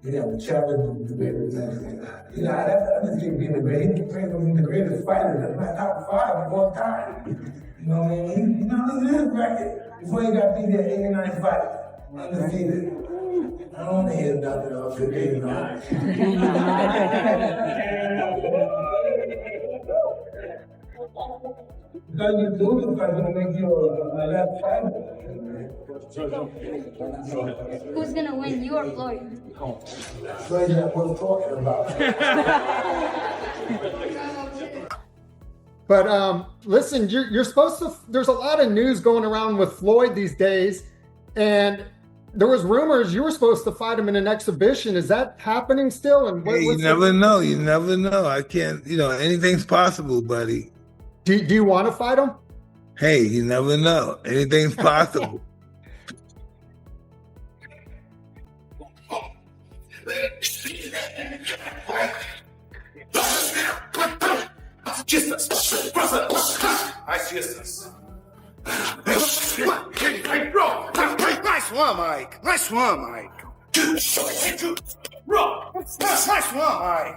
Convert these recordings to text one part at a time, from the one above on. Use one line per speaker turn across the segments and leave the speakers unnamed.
Yeah, the challenge the greatest. You know, I just keep being the greatest. He's the greatest fighter. In my top 5 of all time. You know what I mean? You know, this is bracket. Before he got beat at 89 fights, undefeated. I don't want to hear nothing else. Good day, you know. Because you do it, because it'll make you a left fighter.
Who's gonna win, you or Floyd?
Floyd, that's what I'm talking about.
But listen, you're supposed to. There's a lot of news going around with Floyd these days, and there was rumors you were supposed to fight him in an exhibition. Is that happening still? And
hey, you never know. You never know. I can't. You know, anything's possible, buddy.
Do you want to fight him?
Hey, you never know. Anything's possible.
Jesus, brother, I Jesus. Nice one, Mike. Nice one, Mike. Nice one, Mike.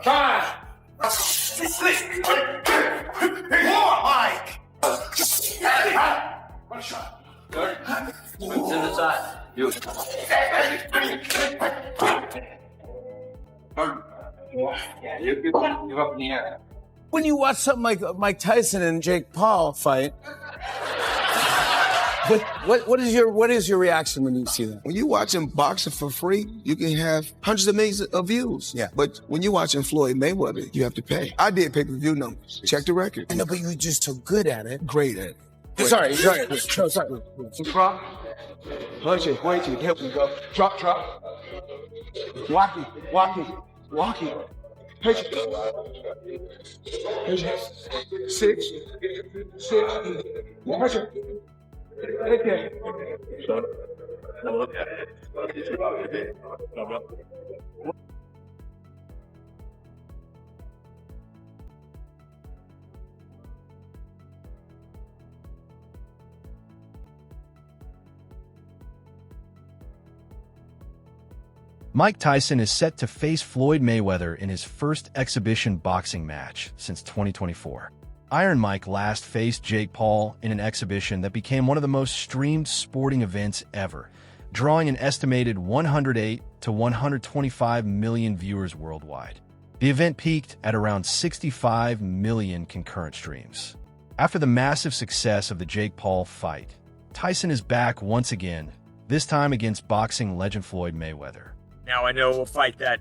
Time. More, Mike. One shot. Good. To the side. You. Yeah, you're up in the air.
When you watch something like Mike Tyson and Jake Paul fight, what is your reaction when you see that?
When you're watching boxing for free, you can have hundreds of millions of views.
Yeah.
But when you're watching Floyd Mayweather, you have to pay. I did pay-per-view numbers. Check the record.
I know, but you're just so good at it.
Great at it.
Sorry. No, sorry.
Drop. Punch it. Point it. Here we go. Drop. Walking. Pitch it. Six. Punch it. Take care.
Mike Tyson is set to face Floyd Mayweather in his first exhibition boxing match since 2024. Iron Mike last faced Jake Paul in an exhibition that became one of the most streamed sporting events ever, drawing an estimated 108 to 125 million viewers worldwide. The event peaked at around 65 million concurrent streams. After the massive success of the Jake Paul fight, Tyson is back once again, this time against boxing legend Floyd Mayweather.
Now I know a fight that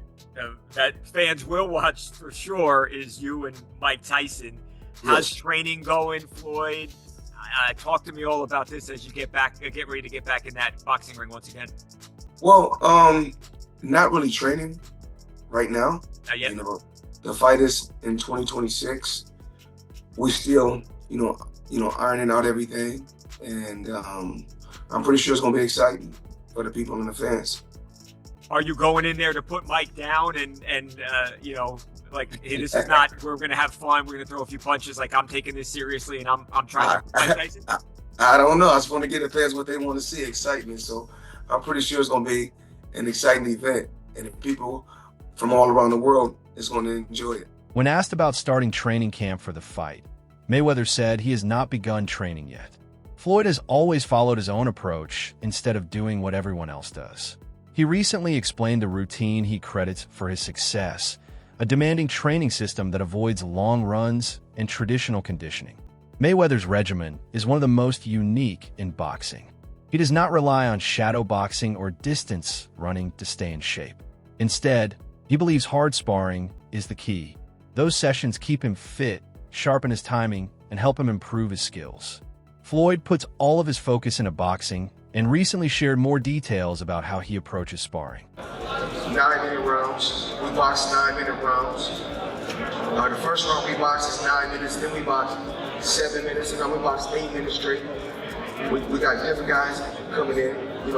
fans will watch for sure is you and Mike Tyson. How's training going, Floyd? Talk to me all about this as you get ready to get back in that boxing ring once again.
Well, not really training right now.
Not yet.
You know, the fight is in 2026. We still, ironing out everything, and I'm pretty sure it's gonna be exciting for the people and the fans.
Are you going in there to put Mike down and like, hey, this is not, we're going to have fun, we're going to throw a few punches, like I'm taking this seriously and I'm trying to Mike Tyson?
I don't know. I just want to give the fans what they want to see, excitement. So I'm pretty sure it's going to be an exciting event. And people from all around the world is going to enjoy it.
When asked about starting training camp for the fight, Mayweather said he has not begun training yet. Floyd has always followed his own approach instead of doing what everyone else does. He recently explained the routine he credits for his success, a demanding training system that avoids long runs and traditional conditioning. Mayweather's regimen is one of the most unique in boxing. He does not rely on shadow boxing or distance running to stay in shape. Instead, he believes hard sparring is the key. Those sessions keep him fit, sharpen his timing, and help him improve his skills. Floyd puts all of his focus into boxing and recently shared more details about how he approaches sparring.
9-minute rounds. We box 9-minute rounds. The first round we box is 9 minutes, then we box 7 minutes, and then we box 8 minutes straight. We got different guys coming in. We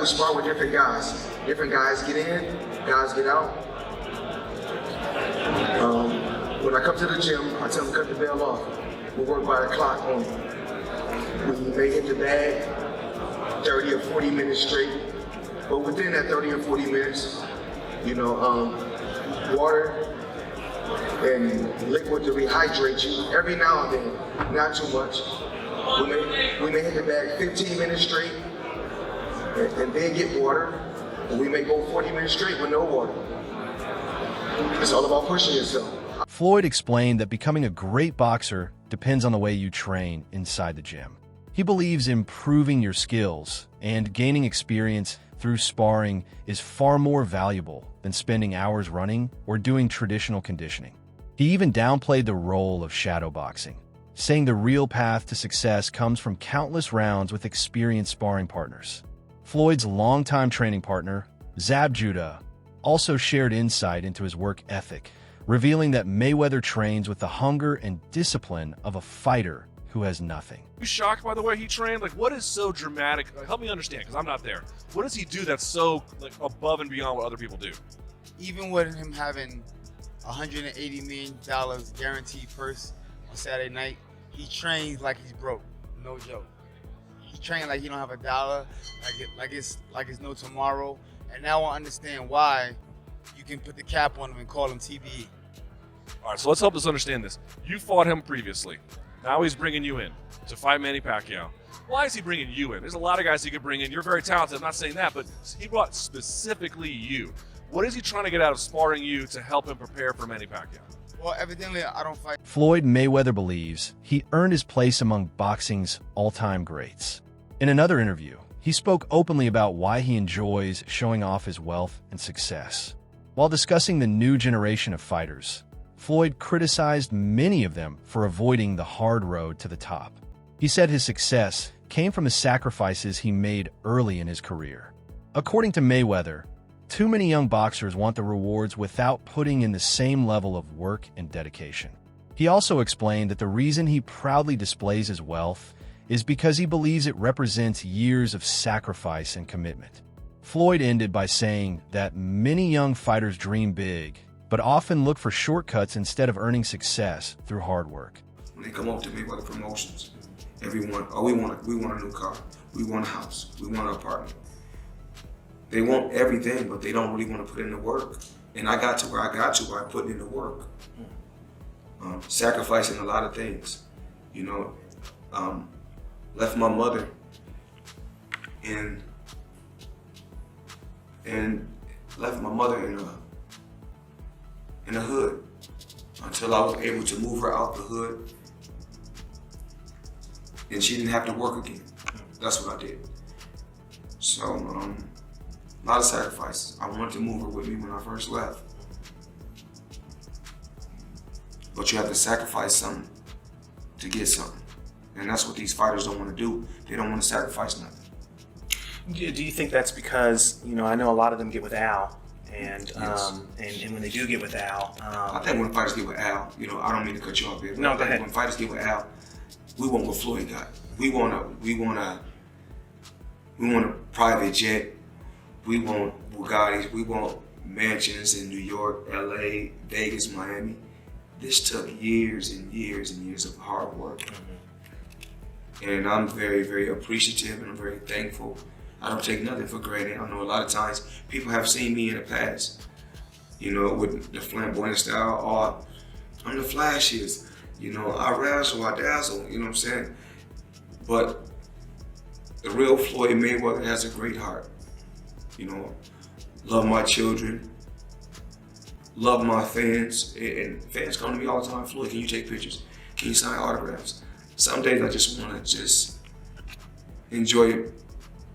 spar with different guys. Different guys get in, guys get out. When I come to the gym, I tell them to cut the bell off. We work by the clock only. We may hit the bag 30 or 40 minutes straight, but within that 30 or 40 minutes, Water and liquid to rehydrate you every now and then, not too much. We may hit the bag 15 minutes straight and then get water, and we may go 40 minutes straight with no water. It's all about pushing yourself.
Floyd explained that becoming a great boxer depends on the way you train inside the gym. He believes improving your skills and gaining experience through sparring is far more valuable than spending hours running or doing traditional conditioning. He even downplayed the role of shadow boxing, saying the real path to success comes from countless rounds with experienced sparring partners. Floyd's longtime training partner, Zab Judah, also shared insight into his work ethic, revealing that Mayweather trains with the hunger and discipline of a fighter who has nothing.
You shocked by the way he trained? Like, what is so dramatic? Help me understand, because I'm not there. What does he do that's so above and beyond what other people do?
Even with him having $180 million guaranteed purse on Saturday night, he trains like he's broke. No joke. He trains like he don't have a dollar, like it's no tomorrow. And now I understand why you can put the cap on him and call him TBE.
All right, so let's help us understand this. You fought him previously. Now he's bringing you in to fight Manny Pacquiao. Why is he bringing you in? There's a lot of guys he could bring in. You're very talented. I'm not saying that, but he brought specifically you. What is he trying to get out of sparring you to help him prepare for Manny Pacquiao?
Well, evidently, I don't fight.
Floyd Mayweather believes he earned his place among boxing's all-time greats. In another interview, he spoke openly about why he enjoys showing off his wealth and success. While discussing the new generation of fighters, Floyd criticized many of them for avoiding the hard road to the top. He said his success came from the sacrifices he made early in his career. According to Mayweather, too many young boxers want the rewards without putting in the same level of work and dedication. He also explained that the reason he proudly displays his wealth is because he believes it represents years of sacrifice and commitment. Floyd ended by saying that many young fighters dream big, but often look for shortcuts instead of earning success through hard work.
When they come up to me with the promotions, everyone, we want a new car, we want a house, we want an apartment. They want everything, but they don't really want to put in the work. And I got to where I got to by putting in the work, sacrificing a lot of things. Left my mother and left my mother in a hood until I was able to move her out the hood, and she didn't have to work again. That's what I did. So a lot of sacrifices. I wanted to move her with me when I first left, but you have to sacrifice something to get something. And that's what these fighters don't want to do. They don't want to sacrifice nothing.
Do you think that's because, I know a lot of them get with Al, and
Yes.
and when they do get with Al,
I think when fighters get with Al, I don't mean to cut you off here, but
No,
I
go
think
ahead.
when fighters get with Al, we want what Floyd got. We want a private jet. We want Bugattis. We want mansions in New York, LA, Vegas, Miami. This took years and years and years of hard work. And I'm very, very appreciative, and I'm very thankful. I don't take nothing for granted. I know a lot of times people have seen me in the past, with the flamboyant style, or I'm the flashiest, I razzle, I dazzle, you know what I'm saying? But the real Floyd Mayweather has a great heart, love my children, love my fans, and fans come to me all the time, Floyd, can you take pictures? Can you sign autographs? Some days I just want to just enjoy it.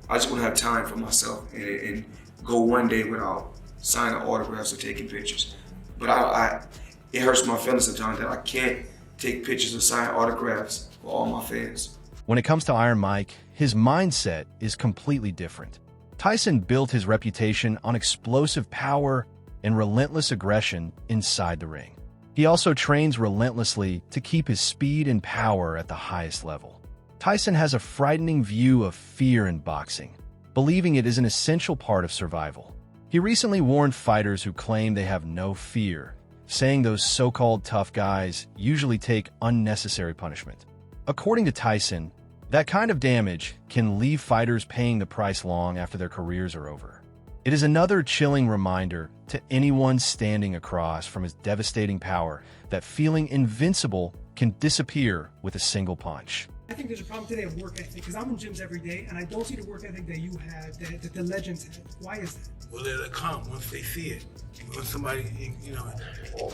I just want to have time for myself and go one day without signing autographs or taking pictures. But it hurts my feelings sometimes that I can't take pictures or sign autographs for all my fans.
When it comes to Iron Mike, his mindset is completely different. Tyson built his reputation on explosive power and relentless aggression inside the ring. He also trains relentlessly to keep his speed and power at the highest level. Tyson has a frightening view of fear in boxing, believing it is an essential part of survival. He recently warned fighters who claim they have no fear, saying those so-called tough guys usually take unnecessary punishment. According to Tyson, that kind of damage can leave fighters paying the price long after their careers are over. It is another chilling reminder to anyone standing across from his devastating power that feeling invincible can disappear with a single punch.
I think there's a problem today of work ethic, because I'm in gyms every day and I don't see the work ethic that you had, that the legends had. Why is that?
Well, it'll come once they see it. When somebody,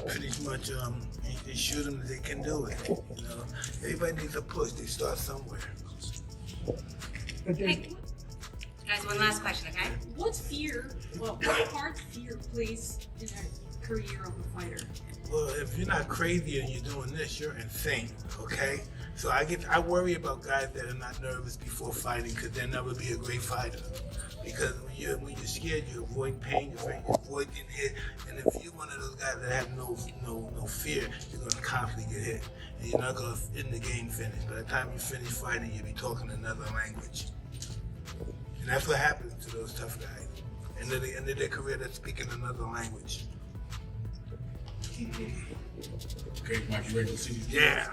pretty much assure them that they can do it. Everybody needs a push. They start somewhere.
Hey, guys, one last question, okay?
What part fear plays in a career of a fighter?
Well, if you're not crazy and you're doing this, you're insane, okay? So I worry about guys that are not nervous before fighting, because they'll never be a great fighter. Because when you're scared, you avoid pain, you avoid getting hit. And if you're one of those guys that have no fear, you're gonna constantly get hit. And you're not gonna end the game finish. By the time you finish fighting, you'll be talking another language. And that's what happens to those tough guys. And at the end of their career, they're speaking another language.
Okay, Mike, you ready to see?
Yeah.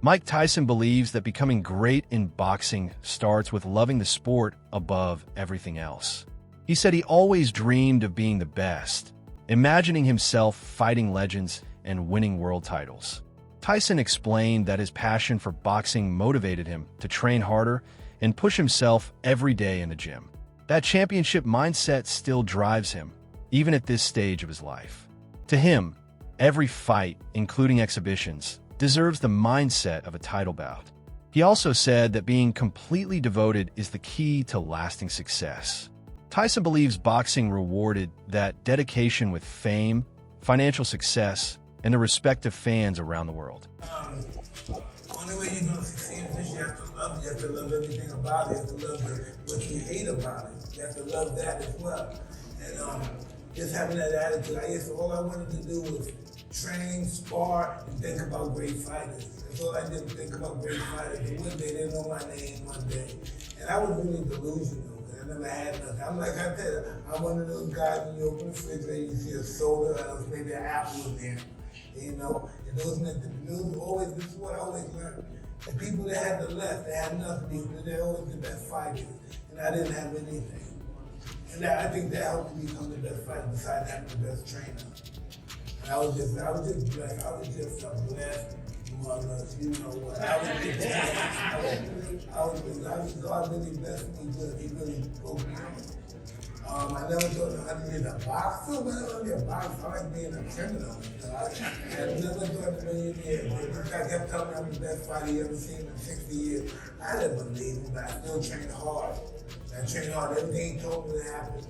Mike Tyson believes that becoming great in boxing starts with loving the sport above everything else. He said he always dreamed of being the best, imagining himself fighting legends and winning world titles. Tyson explained that his passion for boxing motivated him to train harder and push himself every day in the gym. That championship mindset still drives him, even at this stage of his life. To him, every fight, including exhibitions, deserves the mindset of a title bout. He also said that being completely devoted is the key to lasting success. Tyson believes boxing rewarded that dedication with fame, financial success, and the respect of fans around the world.
Only way you're going to succeed is you have to love it. You have to love everything about it. You have to love what you hate about it. You have to love that as well. And just having that attitude, all I wanted to do was train, spar, and think about great fighters. That's all I did, think about great fighters. And one day, they know my name one day. And I was really delusional, because I never had nothing. I'm like I said, I'm one of those guys when you open the refrigerator, you see a soda, maybe an apple in there. And those always, this is what I always learned. The people that had the left, they had nothing, they're always the best fighters. And I didn't have anything. And I think that helped me become the best fighter, besides having the best trainer. And I was just blessed, mother, you know what? God really blessed me good. He really broke me out. I never thought I'd be a boxer, but I want to be a boxer. I like being a criminal. I never thought a million years. This guy kept telling me I'm the best fighter you ever seen in 60 years. I didn't believe him, but I still trained hard. I trained hard. Everything he told me to happen.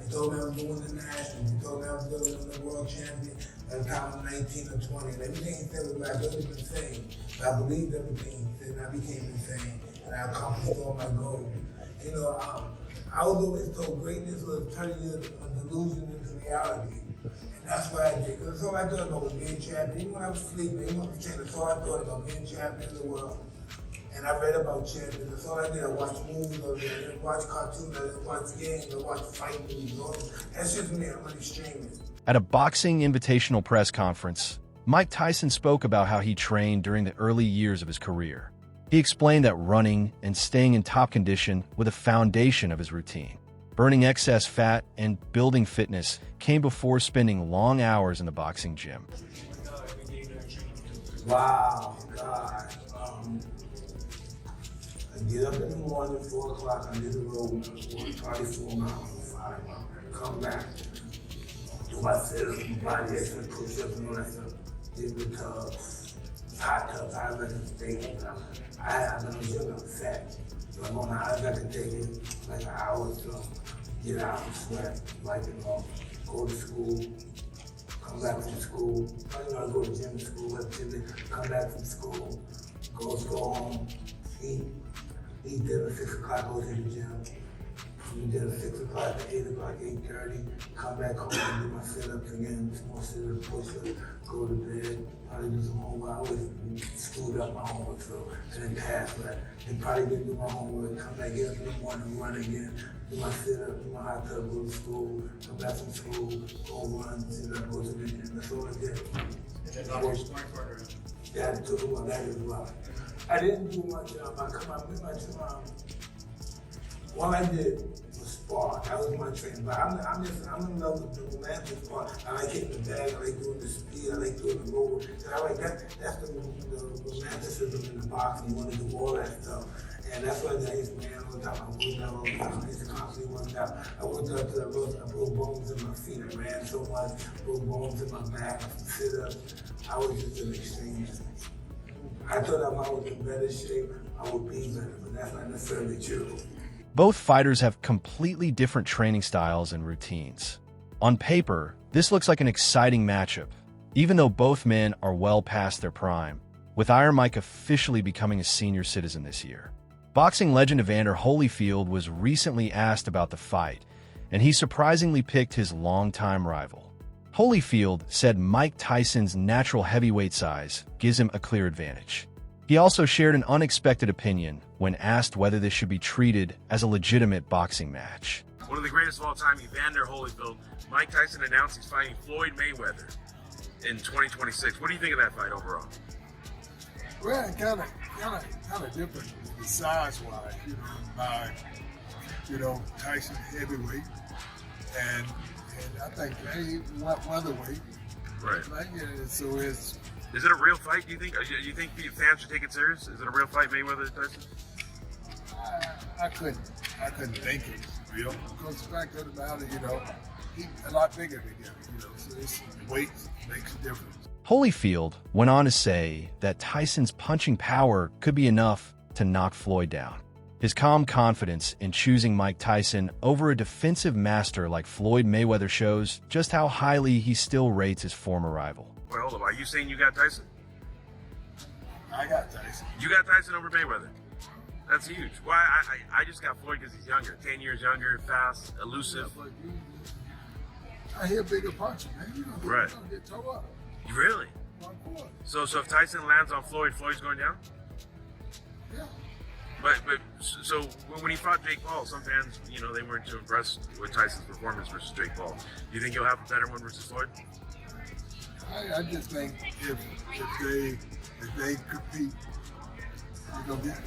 He told me I was going to win the Nationals. He told me I was going to win the world champion by the time I'm 19 or 20. And everything he said was like, it was insane. But I believed everything he said, and I became insane. And I accomplished all my goals. I was always told greatness was turning a delusion into reality. And that's what I did. Because that's all I thought about was being champion. Even when I was sleeping, even when I was training, that's all I thought about, being champion of the world. And I read about champions. That's all I did. I watched movies, I watched cartoons, I watched games, I watched fight movies. That's just me. I'm an extremist.
At a boxing invitational press conference, Mike Tyson spoke about how he trained during the early years of his career. He explained that running and staying in top condition were the foundation of his routine. Burning excess fat and building fitness came before spending long hours in the boxing gym.
Wow, God. I get up in the morning, 4 o'clock, I did the road, probably 4 miles, 5 miles. Come back, do my sit-ups, body exercise, push-ups, and all that stuff. Did the tubs, hot tubs, I like to stay in. I'm in the gym, I'm fat. So I'm on the hot, I can take it like an hour or so, get out and sweat, wipe it off, go to school, come back from school. I go to gym school, come back from school, go home, eat dinner, 6 o'clock, go to the gym. Eat dinner, 6 o'clock to 8 o'clock, 8:30. Come back home, do my sit-ups again, some more sit-ups, push-ups, go to bed, probably do some homework. I always screwed up my homework, so I didn't pass, but I probably didn't do my homework, come back, get up in the morning, run again, do my sit-up, do my hot tub, go to school, come back from school, go run, sit-up, go to the gym. That's all I did. Yeah, I took one that as well. I didn't do much. I come out with my all I did was spar. That was my training. But I'm in love with the romantic spar. I like hitting the bag. I like doing the speed. I like doing the roll. And I like that. That's the romanticism in the boxing. You want to do all that stuff. And that's why I used to man all the time. I worked out all the time. I used to constantly work out. I worked out till I broke bones in my feet. I ran so much, broke bones in my back. I sit up. I was just an extreme. I thought if I was in better shape, I would be better, but that's not necessarily true.
Both fighters have completely different training styles and routines. On paper, this looks like an exciting matchup, even though both men are well past their prime, with Iron Mike officially becoming a senior citizen this year. Boxing legend Evander Holyfield was recently asked about the fight, and he surprisingly picked his longtime rival. Holyfield said Mike Tyson's natural heavyweight size gives him a clear advantage. He also shared an unexpected opinion when asked whether this should be treated as a legitimate boxing match.
One of the greatest of all time, Evander Holyfield. Mike Tyson announced he's fighting Floyd Mayweather in 2026. What do you think of that fight overall?
Well, kind of different, size-wise. Tyson heavyweight, and I think he went weatherweight.
Right.
So it's.
Is it a real fight? Do you think? Do you think fans should take it serious? Is it a real fight, Mayweather Tyson?
I couldn't think it was real. Because the fact of the matter, he's a lot bigger than him. So this weight makes a difference.
Holyfield went on to say that Tyson's punching power could be enough to knock Floyd down. His calm confidence in choosing Mike Tyson over a defensive master like Floyd Mayweather shows just how highly he still rates his former rival.
Wait, hold on. Are you saying you got Tyson?
I got Tyson.
You got Tyson over Mayweather? That's huge. Why? I just got Floyd because he's younger. 10 years younger, fast, elusive.
I hear bigger punches, man.
Right.
You don't get tore up.
Really? So if Tyson lands on Floyd, Floyd's going down?
Yeah.
But so when he fought Jake Paul, some fans, they weren't too impressed with Tyson's performance versus Jake Paul. Do you think he'll have a better one versus Floyd?
I just think if they compete, you're gonna get.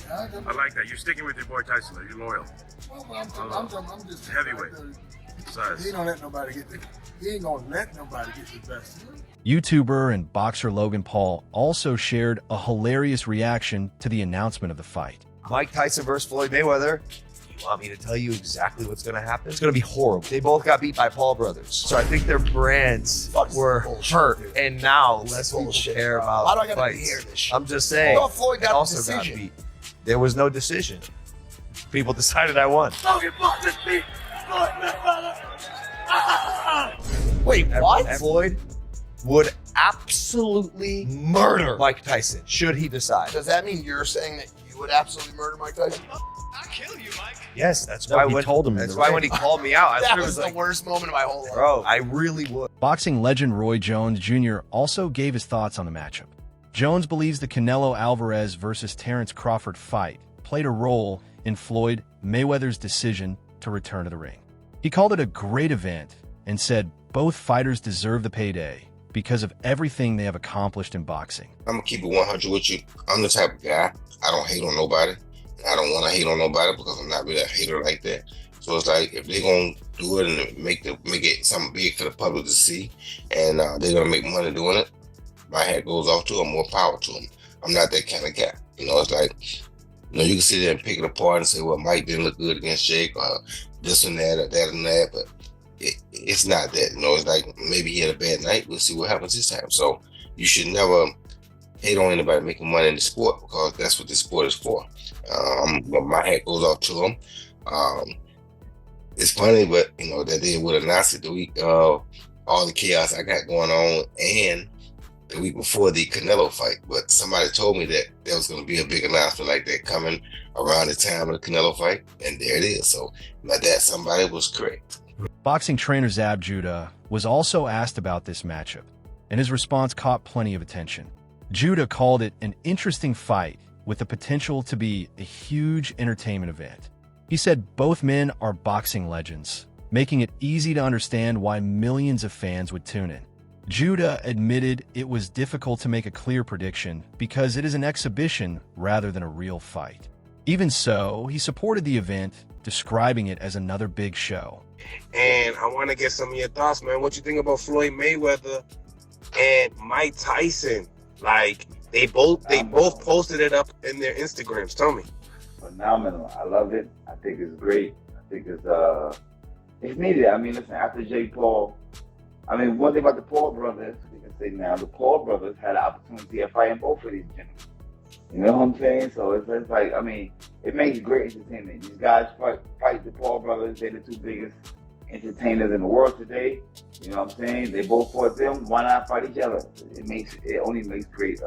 I like that. You're sticking with your boy Tyson, though. You're loyal.
Well, I'm just
heavyweight size.
He don't let nobody get he ain't gonna let nobody get the best.
YouTuber and boxer Logan Paul also shared a hilarious reaction to the announcement of the fight.
Mike Tyson versus Floyd Mayweather. You want me to tell you exactly what's going to happen? It's going to be horrible. They both got beat by Paul brothers. So I think their brands were hurt, and now less people care about
How do I gotta
fights.
hear this shit?
I'm just saying.
I thought Floyd got
also
the decision.
got beat. There was no decision. People decided I won.
Wait, what?
And Floyd would absolutely murder Mike Tyson should he decide.
Does that mean you're saying that you would absolutely murder Mike Tyson?
I'll kill you, Mike. Yes, that's
No,
why
he told him in
That's
the
why
ring.
when he called me out, I
That
was
was the
like,
worst moment of my whole life.
bro, I really would.
Boxing legend Roy Jones Jr. also gave his thoughts on the matchup. Jones believes the Canelo Alvarez versus Terrence Crawford fight played a role in Floyd Mayweather's decision to return to the ring. He called it a great event and said both fighters deserve the payday because of everything they have accomplished in boxing.
I'm gonna keep it 100 with you. I'm the type of guy, I don't hate on nobody. I don't want to hate on nobody because I'm not really a hater like that. So it's like, if they're gonna do it and make it something big for the public to see, and they're gonna make money doing it, my hat goes off to them, more power to them. I'm not that kind of guy. It's like, you can sit there and pick it apart and say, well, Mike didn't look good against Jake, or this and that, or that and that, but it's not that. It's like, maybe he had a bad night. We'll see what happens this time. So you should never hate on anybody making money in the sport, because that's what this sport is for. My hat goes off to them. It's funny, but that they would announce it the week of all the chaos I got going on, and the week before the Canelo fight. But somebody told me that there was going to be a big announcement like that coming around the time of the Canelo fight, and there it is. So that somebody was correct.
Boxing trainer Zab Judah was also asked about this matchup, and his response caught plenty of attention. Judah called it an interesting fight with the potential to be a huge entertainment event. He said both men are boxing legends, making it easy to understand why millions of fans would tune in. Judah admitted it was difficult to make a clear prediction because it is an exhibition rather than a real fight. Even so, he supported the event, describing it as another big show.
And I want to get some of your thoughts, man. What you think about Floyd Mayweather and Mike Tyson? Like, they both posted it up in their Instagrams. Tell me.
Phenomenal. I love it. I think it's great. I think it's needed. I mean, listen, after Jake Paul, I mean, one thing about the Paul brothers, we can say now, the Paul brothers had an opportunity of fighting both of these gentlemen. You know what I'm saying? So it's like, I mean, it makes great entertainment. These guys fight the Paul brothers. They're the two biggest entertainers in the world today. You know what I'm saying? They both fought them. Why not fight each other? It only makes great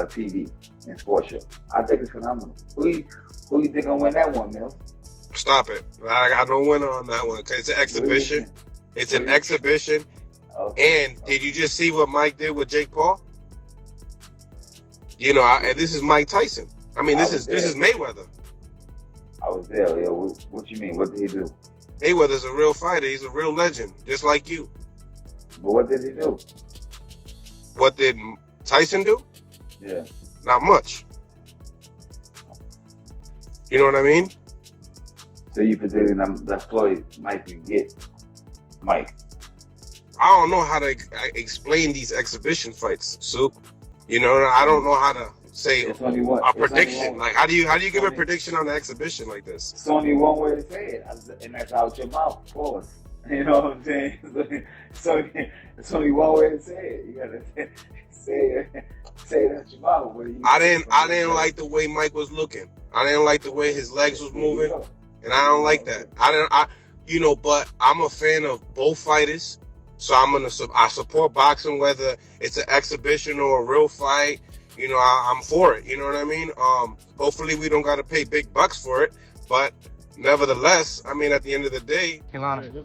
TV and sports show. I think it's phenomenal. Who you think gonna win that one, Mills?
Stop it. I got no winner on that one. It's an exhibition. It's an exhibition. Okay. And did you just see what Mike did with Jake Paul? You know, and this is Mike Tyson. I mean, this is Mayweather.
I was there. Yeah. What you mean? What did he do?
Mayweather's a real fighter. He's a real legend, just like you.
But what did he do?
What did Tyson do?
Yeah.
Not much. You know what I mean?
So you predicting that Floyd might get Mike?
I don't know how to explain these exhibition fights, Soup. You know, I don't know how to say a prediction. Like, how do you give a prediction on an exhibition like this?
It's only one way to say it, and that's out your mouth. Pause. You know what I'm saying? So it's only one way to say it. You gotta say it out your mouth.
I didn't like the way Mike was looking. I didn't like the way his legs was moving, and I don't like that. But I'm a fan of both fighters. So I support boxing, whether it's an exhibition or a real fight. You know, I'm for it. You know what I mean? Hopefully we don't got to pay big bucks for it, but nevertheless, I mean, at the end of the day.
Ilana,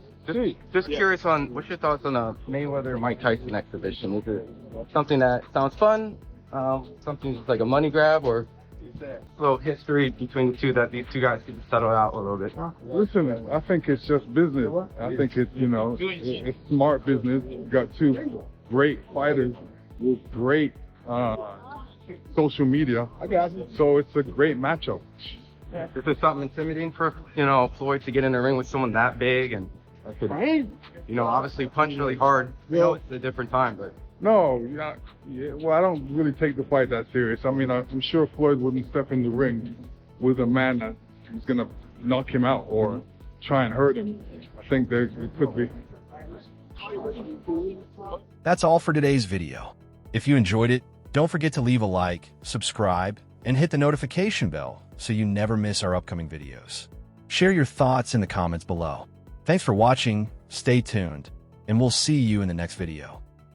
just curious on what's your thoughts on a Mayweather-Mike Tyson exhibition? Is it something that sounds fun? Something just like a money grab, or a little history between the two that these two guys could settle out a little bit?
Listen, I think it's just business. I think it's, it's smart business. You got two great fighters with great social media. I got you. So it's a great matchup.
Is this something intimidating for, Floyd to get in the ring with someone that big and could, obviously punch really hard? I know it's a different time, but.
No, well, I don't really take the fight that serious. I mean, I'm sure Floyd wouldn't step in the ring with a man that is going to knock him out or try and hurt him. I think there could be.
That's all for today's video. If you enjoyed it, don't forget to leave a like, subscribe, and hit the notification bell so you never miss our upcoming videos. Share your thoughts in the comments below. Thanks for watching, stay tuned, and we'll see you in the next video.